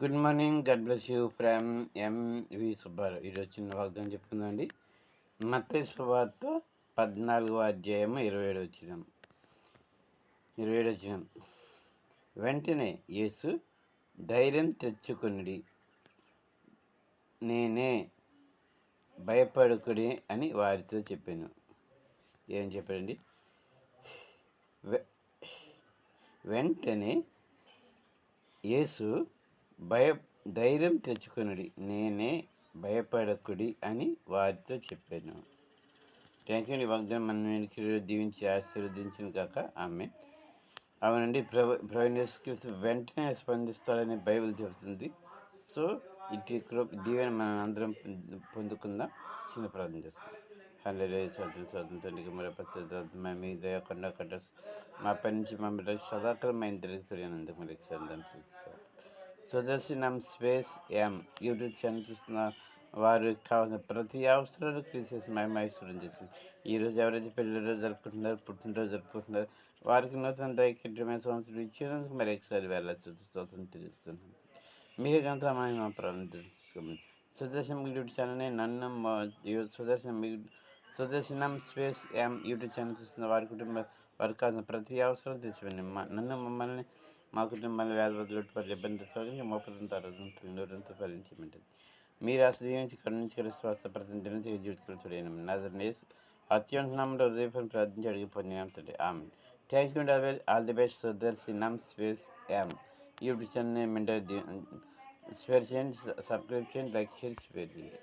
Good morning. God bless you from MV Subbarao. ఈరోజు చిన్న వాగ్దానం చెప్పుకుందండి. మత్తయి సువార్త 14వ అధ్యాయము 27 వచనం. వెంటనే యేసు ధైర్యం తెచ్చుకొనుడి, నేనే, భయపడకుడి అని వారితో చెప్పాను. ఏం చెప్పాడండి? వెంటనే యేసు ధైర్యం తెచ్చుకొనుడి, నేనే, భయపడకుడి అని వారితో చెప్పాను. Thank you. వాగ్దానం మన దీవించి ఆశీర్వదించిన కాక ఆమె. అవునండి, ప్రవీణ్ యేసుక్రీస్తు వెంటనే స్పందిస్తాడని బైబిల్ చెబుతుంది. సో ఇటు దీవెన మనం అందరం పొందుకుందాం. చిన్న ప్రార్థన చేస్తాం. హల్లెలూయా. స్వాతంత్రం తండ్రికి మరొక మీ దయకుండా కట్ట మా పై నుంచి మమ్మల్ని సదాకాలం తిరిగినందుకు మరి చందం చేస్తారు. సుదర్శనం స్పేస్ యూట్యూబ్ ఛానల్ చూస్తున్న వారు కావాల్సిన ప్రతి అవసరాలు క్రీస్తు మహిమైశ్వరం చేస్తుంది. ఈరోజు ఎవరైతే పెళ్లిరోజు జరుపుకుంటున్నారో, పుట్టినరోజు జరుపుకుంటున్నారో వారికి నూతన దైక్యమైన సంవత్సరం ఇచ్చినందుకు మరి ఒకసారి స్తోత్రం తెలుస్తున్నాం. మీరే కనుక మహిమ ప్రారంభించుకోండి. సుదర్శనం యూట్యూబ్ ఛానల్ని సుదర్శనం స్పేస్ యూట్యూబ్ ఛానల్ చూస్తున్న వారి కుటుంబం వారికి కావాల్సిన ప్రతి అవసరం తెచ్చిపోయింది. మమ్మల్ని మా కుటుంబాన్ని వ్యాధులు ఇబ్బంది కలిగి మోపదంతో ఆరోగ్యంతో ఫలించమంటుంది. మీరు ఆశ్రయించి కరుణించి స్వాస్థ ప్రతిదినం జీవితంలో చూడను నా అత్యున్నతంలో హృదయపని ప్రార్థించి అడిగి పొందినంతటి ఆమె. Thank you. All the best. Sudarshanam space YouTube channel share చేయండి, సబ్స్క్రైబ్ చేయండి, లైక్ చేయండి, షేర్ చేయండి.